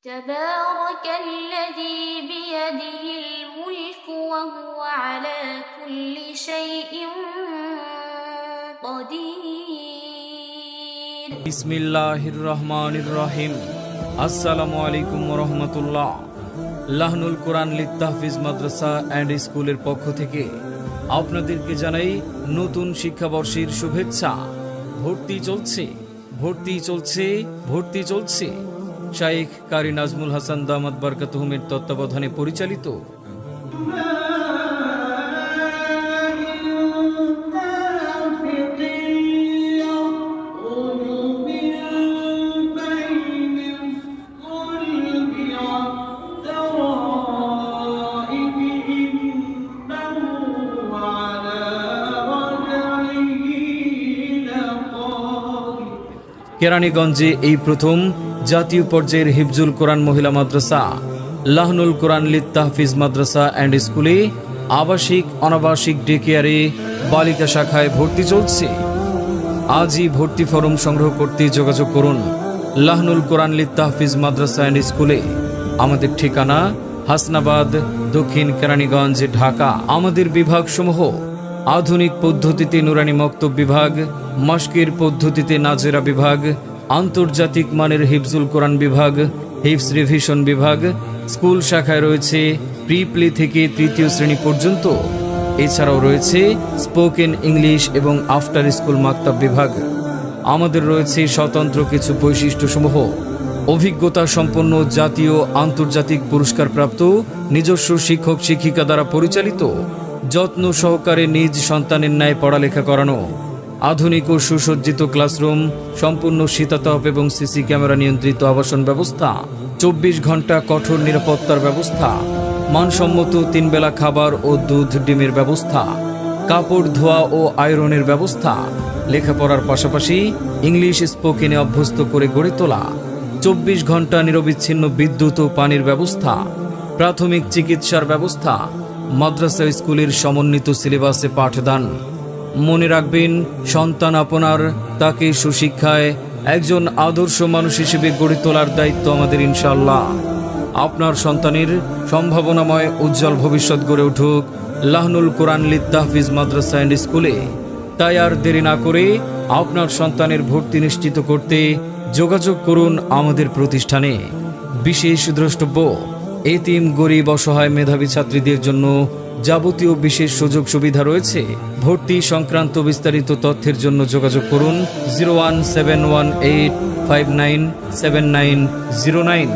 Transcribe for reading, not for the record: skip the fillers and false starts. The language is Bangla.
تبارك الذي بيده الملك وهو على كل شيء قدير বিসমিল্লাহির রহমানির রহিম। আসসালামু আলাইকুম ওয়া রাহমাতুল্লাহ। লাহনুল কোরআন লিত্তাহফিজ মাদ্রাসা অ্যান্ড স্কুলের পক্ষ থেকে আপনাদেরকে জানাই নতুন শিক্ষাবর্ষের শুভেচ্ছা। ভর্তি চলছে, ভর্তি চলছে, ভর্তি চলছে। শাইখ কারি নাজমুল হাসান দামাত বারকাতুহুমের তত্ত্বাবধানে পরিচালিত কেরানীগঞ্জে এই প্রথম জাতীয় পর্যায়ের হিফজুল কোরআন মহিলা মাদ্রাসা লাহনুল কোরআন লিত্তাহফিজ মাদ্রাসা অ্যান্ড স্কুলে আবাসিক অনাবাসিক ডে কেয়ারে বালিকা শাখায় ভর্তি চলছে। আজই ভর্তি ফরম সংগ্রহ করতে যোগাযোগ করুন লাহনুল কোরআন লিত্তাহফিজ মাদ্রাসা অ্যান্ড স্কুলে। আমাদের ঠিকানা হাসনাবাদ, দক্ষিণ কেরানীগঞ্জ, ঢাকা। আমাদের বিভাগসমূহ: আধুনিক পদ্ধতিতে নুরানি মক্তব বিভাগ, মাশকির পদ্ধতিতে নাজেরা বিভাগ, আন্তর্জাতিক মানের হিফজুল কোরআন বিভাগ, হিফজ রিভিশন বিভাগ। স্কুল শাখায় রয়েছে প্রি প্লে থেকে তৃতীয় শ্রেণী পর্যন্ত। এছাড়াও রয়েছে স্পোকেন ইংলিশ এবং আফটার স্কুল মাকতাব বিভাগ। আমাদের রয়েছে স্বতন্ত্র কিছু বৈশিষ্ট্যসমূহ: অভিজ্ঞতা সম্পন্ন জাতীয় আন্তর্জাতিক পুরস্কারপ্রাপ্ত নিজস্ব শিক্ষক শিক্ষিকা দ্বারা পরিচালিত, যত্ন সহকারে নিজ সন্তানের ন্যায় পড়ালেখা করানো, আধুনিক ও সুসজ্জিত ক্লাসরুম, সম্পূর্ণ শীতাতপ এবং সিসি ক্যামেরা নিয়ন্ত্রিত আবাসন ব্যবস্থা, 24 ঘন্টা কঠোর নিরাপত্তার ব্যবস্থা, মানসম্মত 3 বেলা খাবার ও দুধ ডিমের ব্যবস্থা, কাপড় ধোয়া ও আয়রনের ব্যবস্থা, লেখাপড়ার পাশাপাশি ইংলিশ স্পোকেনে অভ্যস্ত করে গড়ে তোলা, 24 ঘন্টা নিরবিচ্ছিন্ন বিদ্যুৎ ও পানির ব্যবস্থা, প্রাথমিক চিকিৎসার ব্যবস্থা, মাদ্রাসা স্কুলের সমন্বিত সিলেবাসে পাঠদান। মনে রাখবেন, সন্তান আপনার, তাকে সুশিক্ষায় একজন আদর্শ মানুষ হিসেবে গড়ে তোলার দায়িত্ব আমাদের ইনশাআল্লাহ। আপনার সন্তানের সম্ভাবনাময় উজ্জ্বল ভবিষ্যৎ গড়ে উঠুক লাহনুল কোরআন লিত্তাহফিজ মাদ্রাসা অ্যান্ড স্কুলে। তাই আর দেরি না করে আপনার সন্তানের ভর্তি নিশ্চিত করতে যোগাযোগ করুন আমাদের প্রতিষ্ঠানে। বিশেষ দ্রষ্টব্য: এতিম, গরিব, অসহায় মেধাবী ছাত্রীদের জন্য যাবতীয় বিশেষ সুযোগ সুবিধা রয়েছে। ভর্তি সংক্রান্ত বিস্তারিত তথ্যের জন্য যোগাযোগ করুন 01718597909।